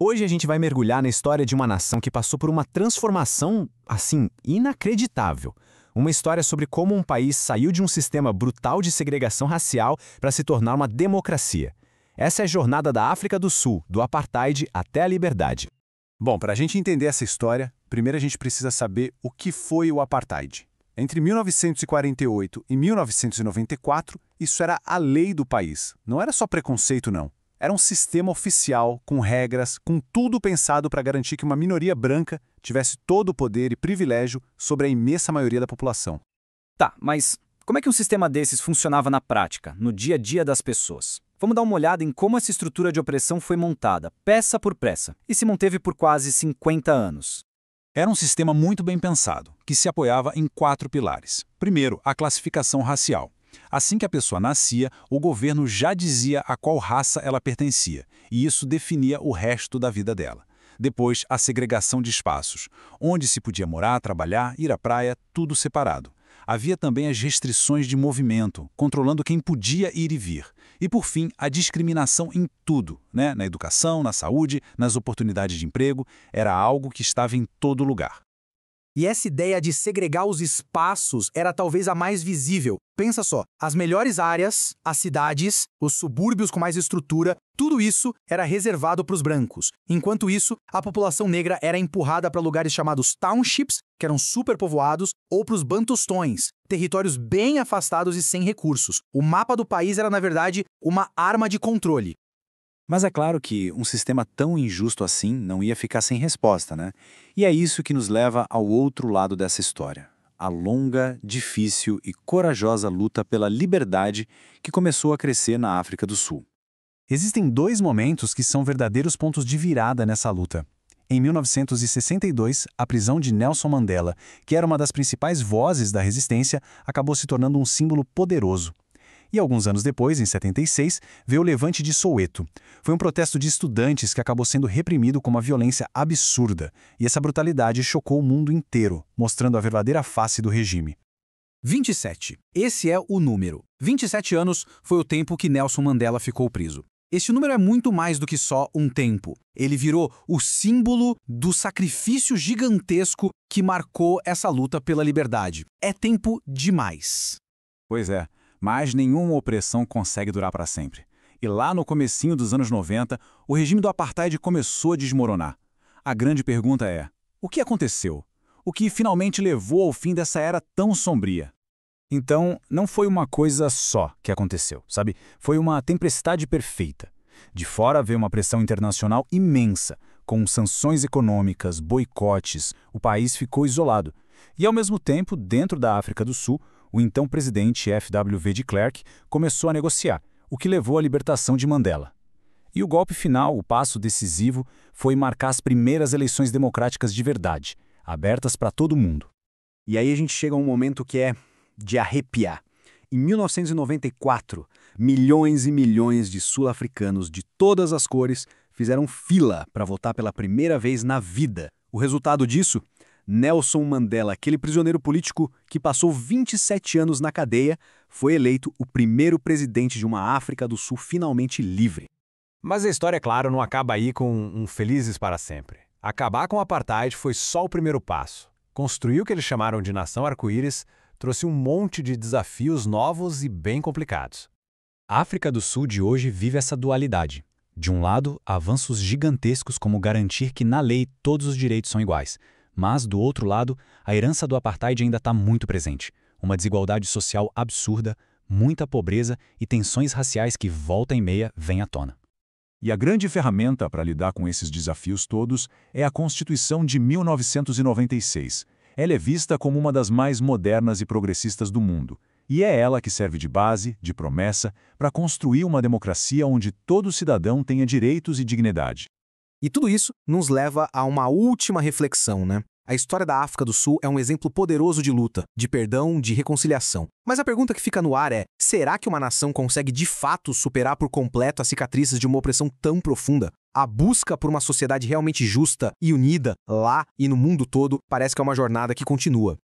Hoje a gente vai mergulhar na história de uma nação que passou por uma transformação, assim, inacreditável. Uma história sobre como um país saiu de um sistema brutal de segregação racial para se tornar uma democracia. Essa é a jornada da África do Sul, do apartheid até a liberdade. Bom, para a gente entender essa história, primeiro a gente precisa saber o que foi o apartheid. Entre 1948 e 1994, isso era a lei do país. Não era só preconceito, não. Era um sistema oficial, com regras, com tudo pensado para garantir que uma minoria branca tivesse todo o poder e privilégio sobre a imensa maioria da população. Tá, mas como é que um sistema desses funcionava na prática, no dia a dia das pessoas? Vamos dar uma olhada em como essa estrutura de opressão foi montada, peça por peça, e se manteve por quase 50 anos. Era um sistema muito bem pensado, que se apoiava em 4 pilares. Primeiro, a classificação racial. Assim que a pessoa nascia, o governo já dizia a qual raça ela pertencia, e isso definia o resto da vida dela. Depois, a segregação de espaços, onde se podia morar, trabalhar, ir à praia, tudo separado. Havia também as restrições de movimento, controlando quem podia ir e vir. E, por fim, a discriminação em tudo, né? Na educação, na saúde, nas oportunidades de emprego, era algo que estava em todo lugar. E essa ideia de segregar os espaços era talvez a mais visível. Pensa só, as melhores áreas, as cidades, os subúrbios com mais estrutura, tudo isso era reservado para os brancos. Enquanto isso, a população negra era empurrada para lugares chamados townships, que eram superpovoados, ou para os bantustões, territórios bem afastados e sem recursos. O mapa do país era, na verdade, uma arma de controle. Mas é claro que um sistema tão injusto assim não ia ficar sem resposta, né? E é isso que nos leva ao outro lado dessa história. A longa, difícil e corajosa luta pela liberdade que começou a crescer na África do Sul. Existem 2 momentos que são verdadeiros pontos de virada nessa luta. Em 1962, a prisão de Nelson Mandela, que era uma das principais vozes da resistência, acabou se tornando um símbolo poderoso. E alguns anos depois, em 76, veio o levante de Soweto. Foi um protesto de estudantes que acabou sendo reprimido com uma violência absurda, e essa brutalidade chocou o mundo inteiro, mostrando a verdadeira face do regime. 27. Esse é o número. 27 anos foi o tempo que Nelson Mandela ficou preso. Esse número é muito mais do que só um tempo. Ele virou o símbolo do sacrifício gigantesco que marcou essa luta pela liberdade. É tempo demais. Pois é. Mas nenhuma opressão consegue durar para sempre. E lá no comecinho dos anos 90, o regime do apartheid começou a desmoronar. A grande pergunta é, o que aconteceu? O que finalmente levou ao fim dessa era tão sombria? Então, não foi uma coisa só que aconteceu, sabe? Foi uma tempestade perfeita. De fora veio uma pressão internacional imensa, com sanções econômicas, boicotes, o país ficou isolado. E ao mesmo tempo, dentro da África do Sul, o então presidente F.W. de Klerk começou a negociar, o que levou à libertação de Mandela. E o golpe final, o passo decisivo, foi marcar as primeiras eleições democráticas de verdade, abertas para todo mundo. E aí a gente chega a um momento que é de arrepiar. Em 1994, milhões e milhões de sul-africanos de todas as cores fizeram fila para votar pela primeira vez na vida. O resultado disso? Nelson Mandela, aquele prisioneiro político que passou 27 anos na cadeia, foi eleito o primeiro presidente de uma África do Sul finalmente livre. Mas a história, claro, não acaba aí com um felizes para sempre. Acabar com o apartheid foi só o primeiro passo. Construir o que eles chamaram de nação arco-íris trouxe um monte de desafios novos e bem complicados. A África do Sul de hoje vive essa dualidade. De um lado, avanços gigantescos como garantir que na lei todos os direitos são iguais. Mas, do outro lado, a herança do apartheid ainda está muito presente. Uma desigualdade social absurda, muita pobreza e tensões raciais que volta e meia vêm à tona. E a grande ferramenta para lidar com esses desafios todos é a Constituição de 1996. Ela é vista como uma das mais modernas e progressistas do mundo. E é ela que serve de base, de promessa, para construir uma democracia onde todo cidadão tenha direitos e dignidade. E tudo isso nos leva a uma última reflexão, né? A história da África do Sul é um exemplo poderoso de luta, de perdão, de reconciliação. Mas a pergunta que fica no ar é, será que uma nação consegue de fato superar por completo as cicatrizes de uma opressão tão profunda? A busca por uma sociedade realmente justa e unida, lá e no mundo todo, parece que é uma jornada que continua.